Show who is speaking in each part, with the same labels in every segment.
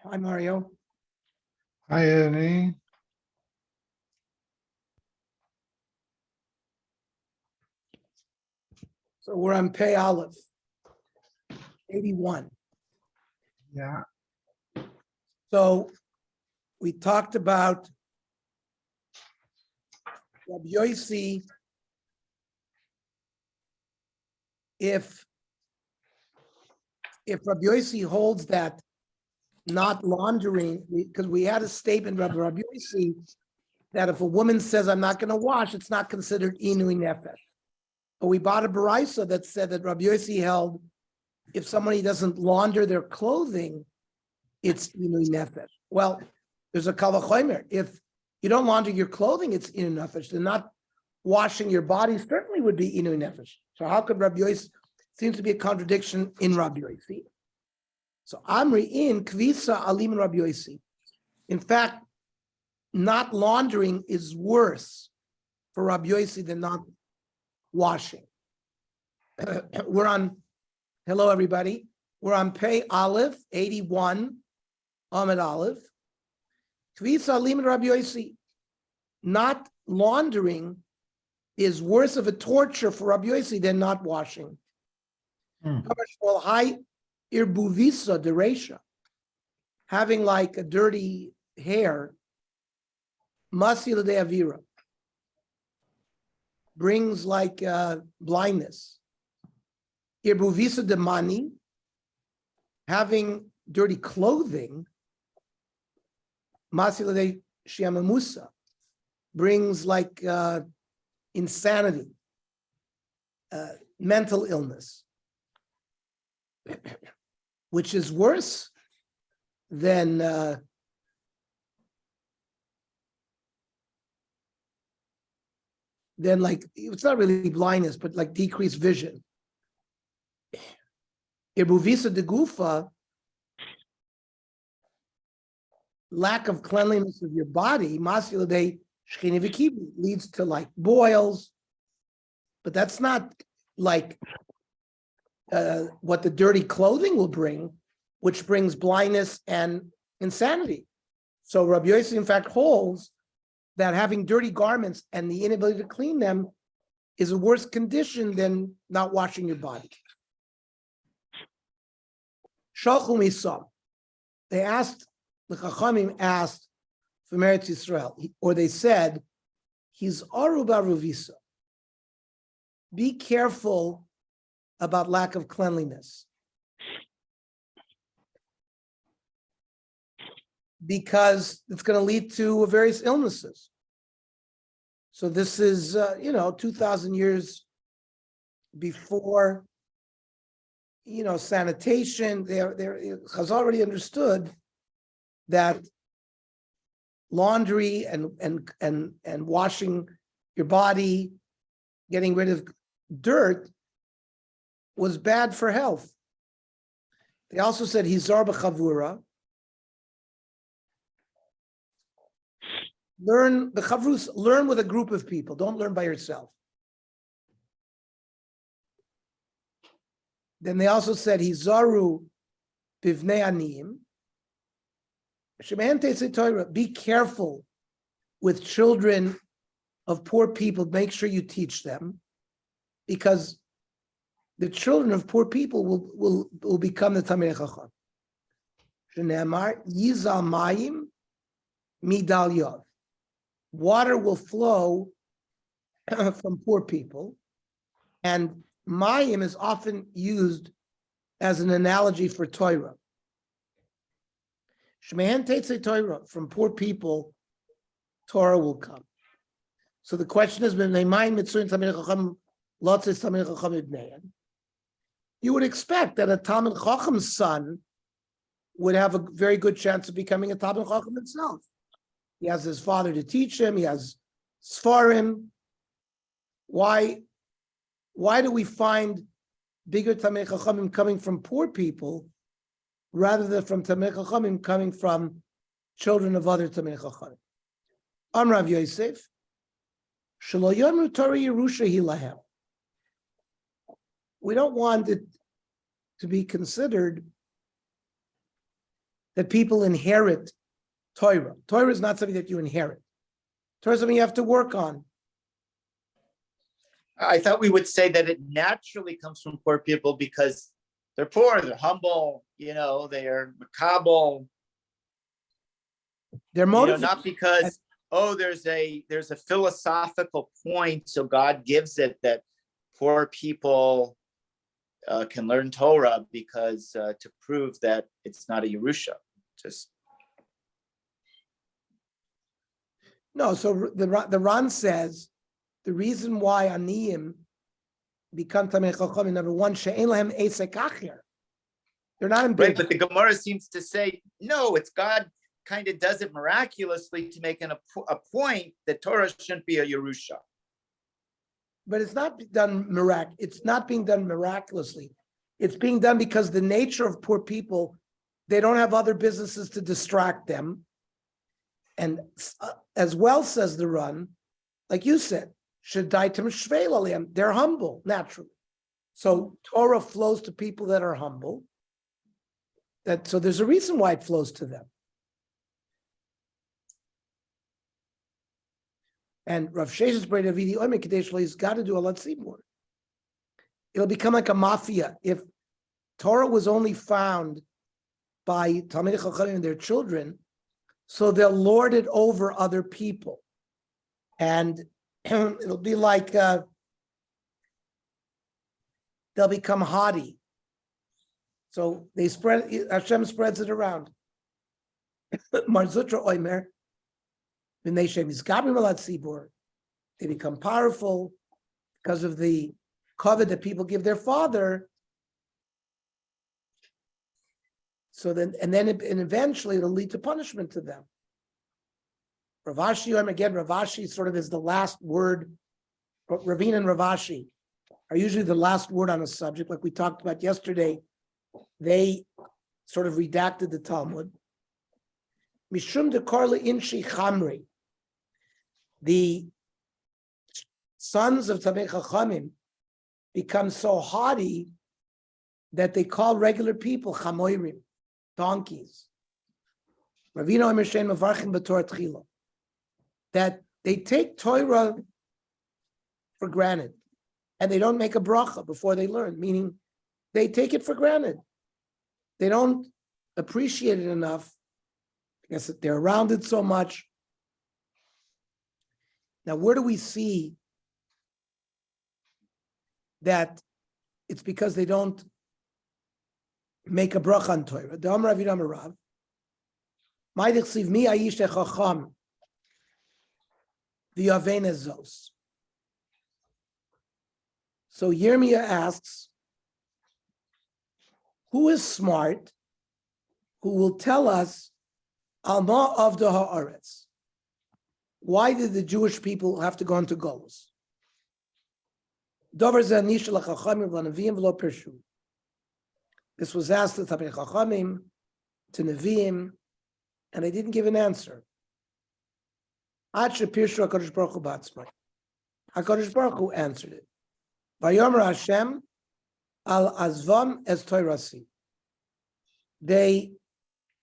Speaker 1: Hi, Mario.
Speaker 2: Hi, Annie.
Speaker 1: So we're on Pei Aleph, 81.
Speaker 2: Yeah.
Speaker 1: So we talked about Rabbi Yossi. If Rabbi Yossi holds that not laundering, because we had a statement, Rabbi Yossi, that if a woman says, I'm not going to wash, it's not considered inui nefesh. But we bought a baraisa that said that Rabbi Yossi held if somebody doesn't launder their clothing, it's inui nefesh. Well, there's a kal vachomer. If you don't launder your clothing, it's inui nefesh. Then not washing your body certainly would be inui nefesh. So how could Rabbi Yossi, seems to be a contradiction in Rabbi Yossi. So Amri in kvisa alim in Rabbi Yossi. In fact, not laundering is worse for Rabbi Yossi than not washing. We're on, hello everybody. We're on Pei Aleph 81, Ahmed Aleph. Kvisa alim in Rabbi Yossi. Not laundering is worse of a torture for Rabbi Yossi than not washing. High irbuvisa dereisha, having like a dirty hair, masila de avira, brings like blindness. Irbuvisa de mani, having dirty clothing, masila de shiamamusa, brings like insanity, mental illness, which is worse than like, it's not really blindness, but like decreased vision. Irbuvisa de gufa, lack of cleanliness of your body, masila de shchini v'kibu, leads to like boils, but that's not like what the dirty clothing will bring, which brings blindness and insanity. So Rabbi Yossi, in fact, holds that having dirty garments and the inability to clean them is a worse condition than not washing your body. Shalchu misam. They asked, the Chachamim asked from Eretz Yisrael, or they said, he's aruba ruvisa. Be careful about lack of cleanliness, because it's going to lead to various illnesses. So this is, 2,000 years before, sanitation. There has already understood that laundry and washing your body, getting rid of dirt, was bad for health. They also said hizar b'chavura. Learn the chavrus. Learn with a group of people. Don't learn by yourself. Then they also said hizaru bivnei aniyim. Be careful with children of poor people. Make sure you teach them, because the children of poor people will become the Talmidei Chacham. Shneimar yizal mayim midal yov. Water will flow from poor people, and mayim is often used as an analogy for Torah. Shmehen tetzei Torah, from poor people, Torah will come. So the question is, you would expect that a Talmid Chacham's son would have a very good chance of becoming a Talmid Chacham himself. He has his father to teach him. He has Sfarim. Why do we find bigger Talmid Chachamim coming from poor people rather than from Talmid Chachamim coming from children of other Talmid Chachamim? Amrav Yosef, Shelo Yomru Torah Yerusha Hi Lahem. We don't want it to be considered that people inherit Torah. Torah is not something that you inherit. Torah is something you have to work on.
Speaker 3: I thought we would say that it naturally comes from poor people because they're poor, they're humble, they're makabel.
Speaker 1: They're motivated.
Speaker 3: Not because, there's a philosophical point, so God gives it that poor people can learn Torah because to prove that it's not a Yerusha.
Speaker 1: No, so the Ran says the reason why Aniyim become Talmidei Chachamim, number one, she'en lahem esek acher. They're not in
Speaker 3: Right,
Speaker 1: business.
Speaker 3: but the Gemara seems to say, no, it's God kind of does it miraculously to make a point that Torah shouldn't be a Yerusha.
Speaker 1: But it's not done It's not being done miraculously. It's being done because the nature of poor people, they don't have other businesses to distract them. And as well says the Run, like you said, they're humble naturally. So Torah flows to people that are humble. So there's a reason why it flows to them. And Rav Sheshes Brei Davidi Omer Kadesh has got to do a lot more. It'll become like a mafia. If Torah was only found by Talmidei Chachamim and their children, so they'll lord it over other people. And it'll be like they'll become haughty. So Hashem spreads it around. Marzutra Omer, they become powerful because of the covet that people give their father. So then, and eventually it'll lead to punishment to them. Ravashi sort of is the last word. Ravina and Ravashi are usually the last word on a subject, like we talked about yesterday. They sort of redacted the Talmud. Mishum de Korla Inshi Chamri. The sons of Tamei Chachamim become so haughty that they call regular people chamoirim, donkeys. Ravina Omer Shein Mevarchim b'Torah Tchila. That they take Torah for granted and they don't make a bracha before they learn, meaning they take it for granted. They don't appreciate it enough because they're around it so much. Now, where do we see that it's because they don't make a bracha on Torah? The Amar Avid Amar Rav, Ma'idich mi ayish echacham v'yavein ezos. So Yirmiyah asks, who is smart, who will tell us Alma of the Haaretz? Why did the Jewish people have to go into Golus? This was asked to Tamei Chachamim, to Nevi'im, and they didn't give an answer. HaKadosh Baruch Hu answered it. Vayomer Hashem al azvam es Torasi. They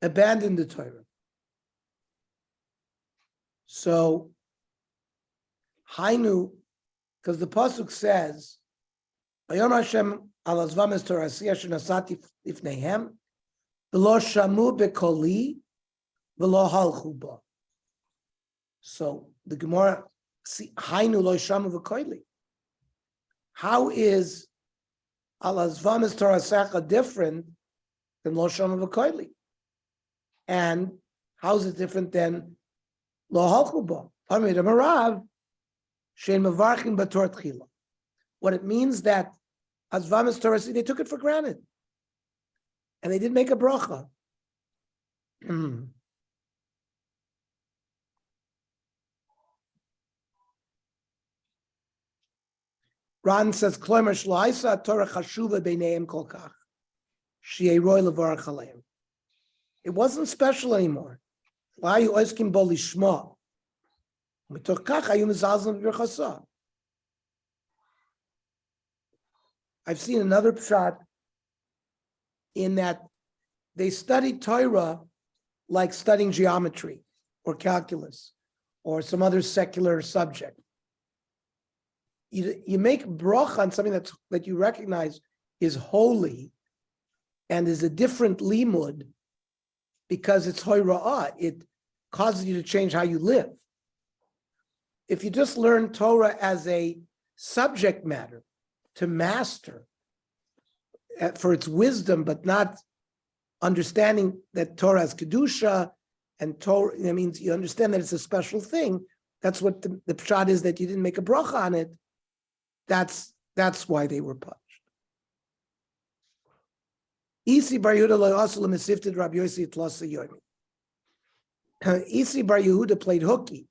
Speaker 1: abandoned the Torah. So, Hainu, because the pasuk says, "Vayom Hashem al azvam es Torasi asher nasati ifneihem, v'lo shamu bekoli, v'lo halchu ba." So the Gemara, Hainu lo shamu v'koili. How is al azvam es Torasecha different than lo shamu v'koili? And how is it different than Lo halchu ba? Amid Amarav, shein mevarchim b'Torah tchila. What it means that azvam es Torah, they took it for granted, and they didn't make a bracha. Ran says, "Kloimer sh'la'isa Torah chashuva b'neihem kol kach, she'ei roi levarach aleim." It wasn't special anymore. I've seen another pshat in that they studied Torah like studying geometry or calculus or some other secular subject. You make bracha on something that you recognize is holy and is a different limud because it's hoira'ah. It causes you to change how you live. If you just learn Torah as a subject matter to master for its wisdom, but not understanding that Torah has kedusha and Torah, that means you understand that it's a special thing. That's what the pshat is, that you didn't make a bracha on it. That's why they were punished. Isi Bar Yehuda lo yasel mesifted Rabbi Yossi tlasa yomi. Isi Bar Yehuda played hooky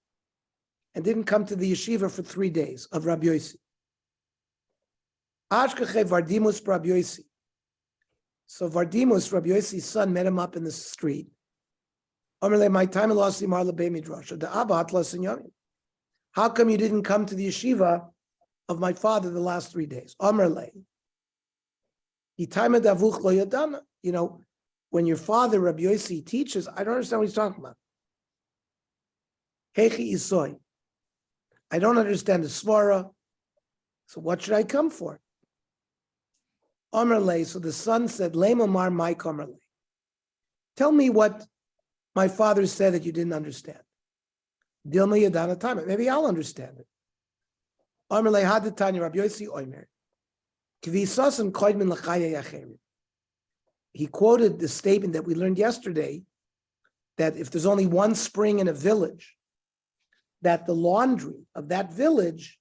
Speaker 1: and didn't come to the yeshiva for 3 days of Rabbi Yossi. Ashkache Vardimus Rabbi Yossi. So Vardimus, Rabbi Yossi's son, met him up in the street. Amarle, my time lost Marla Be Midrash. The Abba Atlas and Yomi. How come you didn't come to the yeshiva of my father the last 3 days? Amarle. You know, when your father, Rabbi Yossi, teaches, I don't understand what he's talking about. Hechi Isoy. I don't understand the svara. So what should I come for? Amarle. So the son said, Lemamar Mike Amarle. Tell me what my father said that you didn't understand. Dilma Yadana time. Maybe I'll understand it. Amarle Hadatanya Rabbi Yossi Omer. He quoted the statement that we learned yesterday that if there's only one spring in a village, that the laundry of that village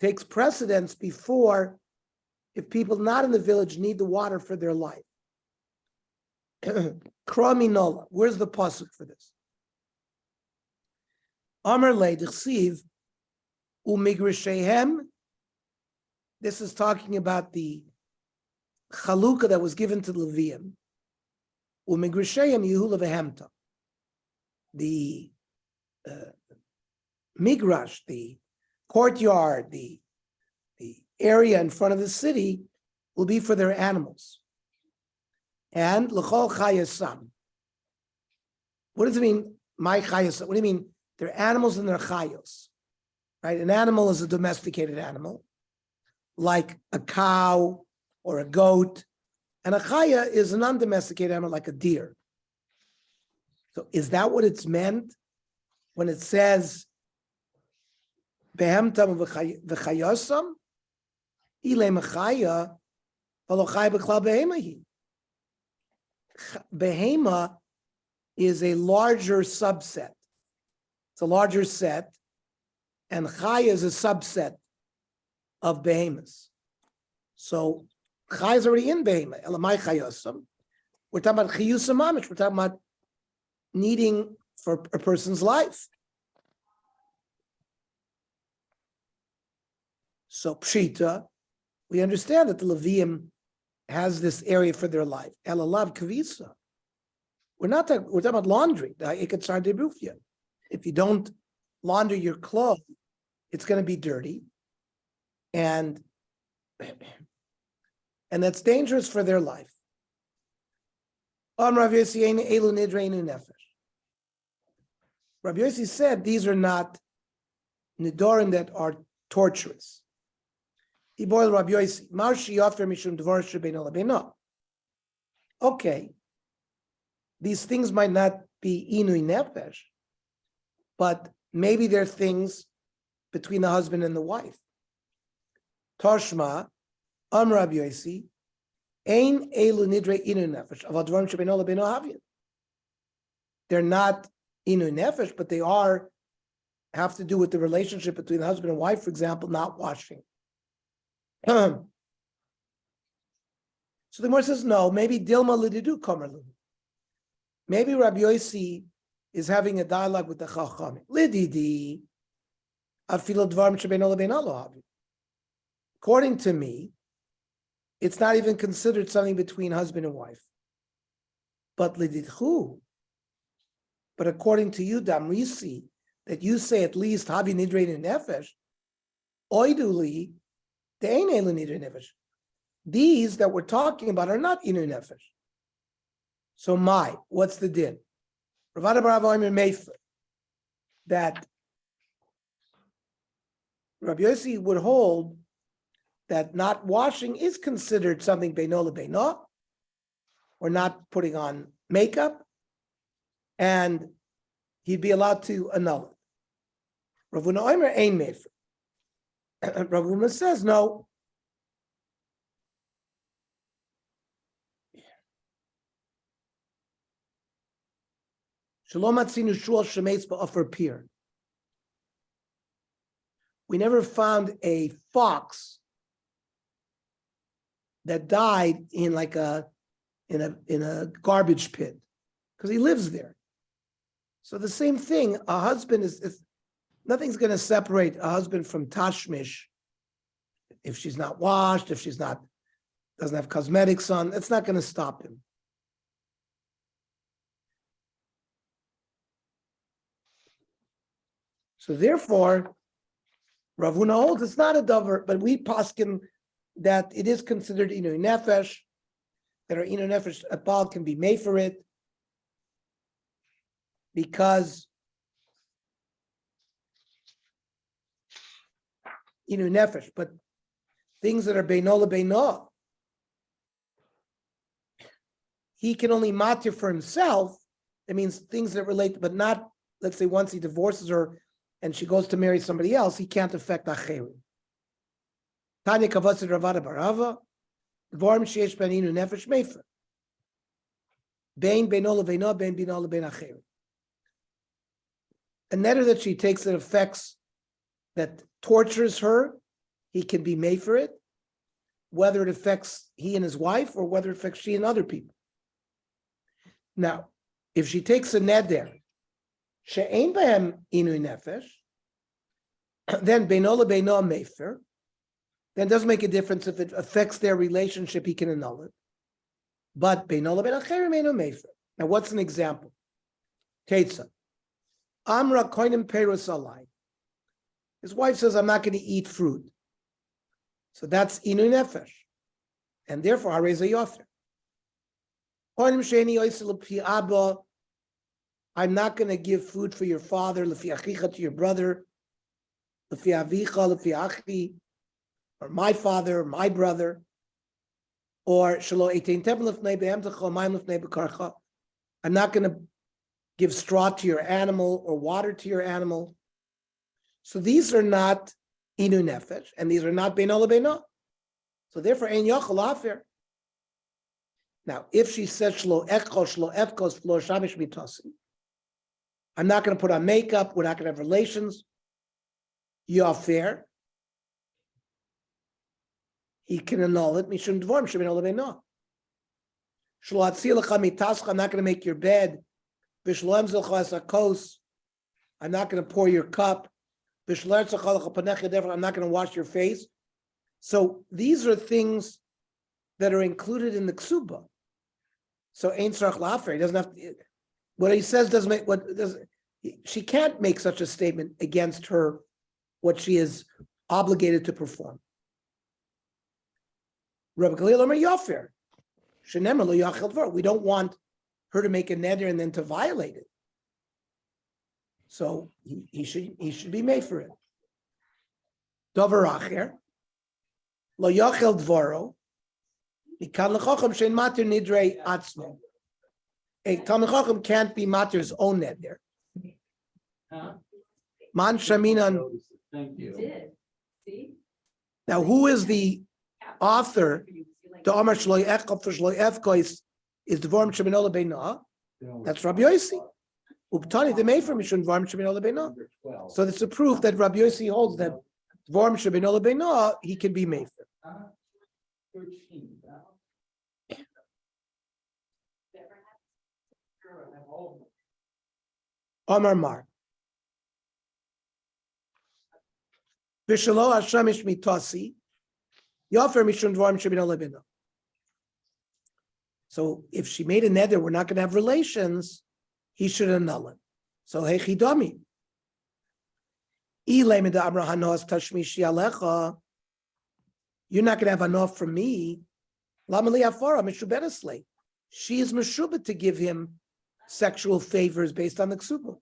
Speaker 1: takes precedence before if people not in the village need the water for their life. Kraminola, where's the pasuk for this? Amar le d'chsiv umigrishehem. This is talking about the chalukah that was given to Levium. Umigrishehem yehula vehemta. The migrash, the courtyard, the area in front of the city will be for their animals. And l'chol chayasam. What does it mean? My chayasam. What do you mean? They're animals and they're chayos, right? An animal is a domesticated animal, like a cow or a goat, and a chaya is an undomesticated animal, like a deer. So, is that what it's meant when it says behemtam v'chayosam? Ile mechaya v'lo chay b'klal behemahi. Behema is a larger subset. It's a larger set, and chaya is a subset of behemoths. So chaya is already in behema. Elamai chayosam. We're talking about chiyusam mamish. We're talking about needing for a person's life. So pshita, we understand that the Levium has this area for their life. Elalav kavisa. We're talking about laundry. If you don't launder your clothes, it's going to be dirty, and that's dangerous for their life. Rabbi Yossi said these are not nidorim that are torturous. Okay, these things might not be inui nefesh, but maybe they're things between the husband and the wife. Toshma, Rabbi Yossi, ein elu nidre inui nefesh avad dvarim shebeino lebeino havyin. They're not inui nefesh, but they have to do with the relationship between the husband and wife. For example, not washing. So the Gemara says, no, maybe Dilma Lididu Kamerlu. Maybe Rabbi Yossi is having a dialogue with the Chacham. Lididi, Afilo Dvarim Shebeino Lebeino lo havyin. According to me, it's not even considered something between husband and wife. But Lididhu. But according to you, Damrisi, that you say at least Havi Nidrein in Nefesh, Oiduli, they ain't elu nidre nefesh. These that we're talking about are not inu nefesh. So what's the din? Ravada Barav Omer Mefer, that Rabbi Yossi would hold that not washing is considered something beino lebeino, or not putting on makeup, and he'd be allowed to annul it. Rav Huna Omer ein Mefer. Rav Huna says no. Shalom atzinu shul shemetz ba'ofer pir. We never found a fox that died in like a in a garbage pit because he lives there. So the same thing, a husband is nothing's going to separate a husband from tashmish if she's not washed, if she's not doesn't have cosmetics on. That's not going to stop him. So therefore, Rav Huna holds it's not a dover, but we paskin that it is considered inui nefesh, that our inui nefesh a baal can be made for it, because inui nefesh, but things that are beino lebeino, he can only matir for himself. That means things that relate, but not, let's say, once he divorces her and she goes to marry somebody else, he can't affect acherim. Tanya kavasid Ravada Barava, dvorim sheyesh ben inu nefesh mefer. Bein beino lebeino, bein beino leben acherim. A netter that she takes that affects, that tortures her, he can be made for it, whether it affects he and his wife or whether it affects she and other people. Now, if she takes a neder, she'ein b'hem inui nefesh, then beino lebeino mefer, then it doesn't make a difference if it affects their relationship, he can annul it. But beino leben acherim eino mefer. Now, what's an example? Ketzah. Amra koinem perus alai. His wife says, I'm not going to eat fruit. So that's inui nefesh. And therefore, harei yofer. Koinem sheni oisel l'pi abba. I'm not going to give food for your father, l'fi achicha, to your brother, l'fi avicha, l'fi achi, or my father, my brother, or shelo etein teben l'fnei be'emtecha, mayim l'fnei bekarcha. I'm not going to give straw to your animal or water to your animal. So these are not inu nefesh, and these are not beino lebeino. So therefore, ein yochel afer. Now, if she says shlo echos, shlo efkos, shlo shamish mitasi, I'm not going to put on makeup, we're not going to have relations, yofer, he can annul it. Mishum dvorim shebeino lebeino. Shlo atzil lecha mitascha, I'm not going to make your bed. Bishloem zilcha as a kos, I'm not going to pour your cup. I'm not going to wash your face. So these are things that are included in the ksuba. So ein tzarich lafer. He doesn't have to. What he says doesn't make what does. She can't make such a statement against her, what she is obligated to perform. Rabbi Galil Omer Yofer. Shenemer lo yachel dvar. We don't want her to make a neder and then to violate it. So he should be made for it. Dover acher lo yachel dvaro mikan lechacham shein matir nidrei atzmo. A Talmid Chacham can't be matir's own neder. Man shaminan.
Speaker 4: Thank you.
Speaker 1: Now, who is the author? The Amar shlo echov for shlo efkois is dvorim shebeino lebeino. That's Rabbi Yossi. Uptani the mefer mishun dvorim shebeino lebeino. So it's a proof that Rabbi Yossi holds that dvorim shebeino lebeino he can be mefer. Amar Mar. V'shelo hashamish mitasi yofer mishun dvorim shebeino lebeino. So if she made a neder, we're not going to have relations, he should annul it. So hechidami. You're not going to have enough from me. She is meshubah to give him sexual favors based on the ksuba.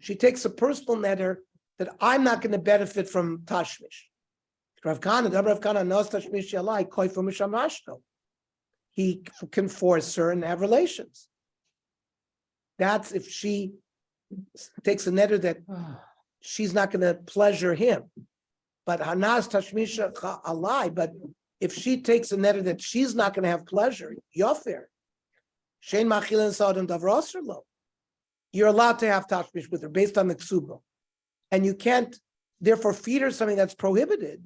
Speaker 1: She takes a personal neder that I'm not going to benefit from tashmish. He can force her and have relations. That's if she takes a neder that she's not going to pleasure him. But Hanas Tashmisha alai. But if she takes a neder that she's not going to have pleasure, yofer. Shein machilin sa'adam davrosrlo. You're allowed to have tashmish with her based on the ksuba, and you can't therefore feed her something that's prohibited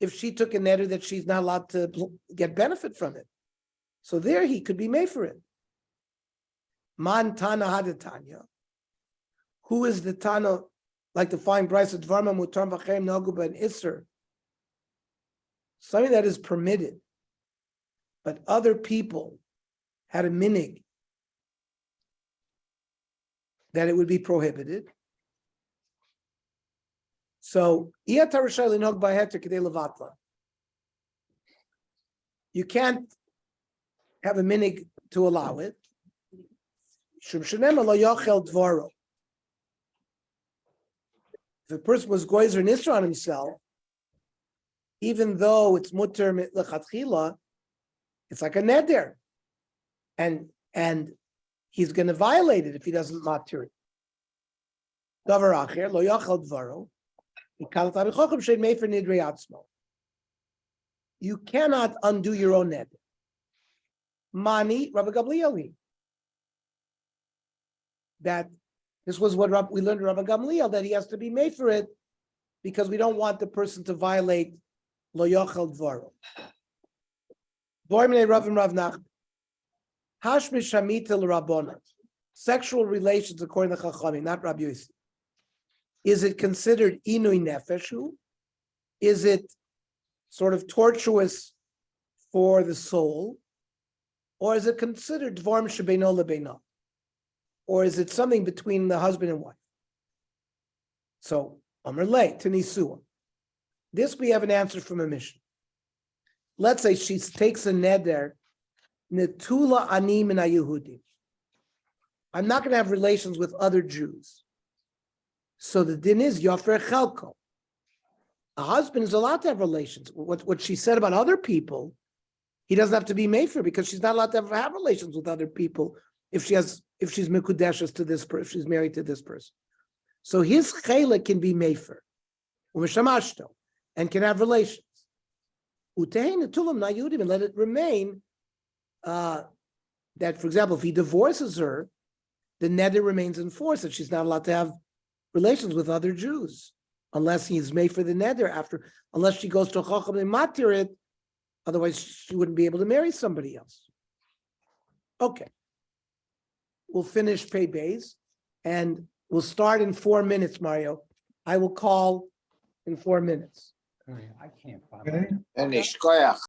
Speaker 1: if she took a neder that she's not allowed to get benefit from it. So there he could be made for it. Man Tana Hadatanya. Who is the Tana, like the fine Bryce of Dvarma Mutar V'Chem Noguba and Isser? Something that is permitted, but other people had a minig that it would be prohibited. So you can't have a minig to allow it. If a person was goyzer and isra on himself, even though it's mutter lechatchila, it's like a neder, and he's going to violate it if he doesn't matir it. Davar acher lo yachal dvaro. You cannot undo your own neder. Mani Rabbi Gamliel. That this was what we learned in Rabbi Gamliel, that he has to be made for it because we don't want the person to violate lo yochel dvaro. Boimnei Rav and Rav Nachman. Hashmish hamita l'rabona. Sexual relations according to Chachamim, not Rabbi Yossi. Is it considered inui nefeshu? Is it sort of tortuous for the soul? Or is it considered dvarm shebeino lebeino? Or is it something between the husband and wife? So, Amar lei, Tanisua. This we have an answer from a mission. Let's say she takes a neder, netula ani min haYehudim. I'm not going to have relations with other Jews. So the din is yofer chelko. A husband is allowed to have relations. What she said about other people, he doesn't have to be made for because she's not allowed to have relations with other people if she's mikudeshes to this person, if she's married to this person. So his chayla can be made for, and can have relations. And let it remain that, for example, if he divorces her, the neder remains in force that she's not allowed to have relations with other Jews unless he's made for the neder unless she goes to Chacham and matir it, otherwise she wouldn't be able to marry somebody else. Okay. We'll finish Pei Beis and we'll start in 4 minutes, Mario. I will call in 4 minutes.
Speaker 4: I can't.
Speaker 2: Okay.
Speaker 5: And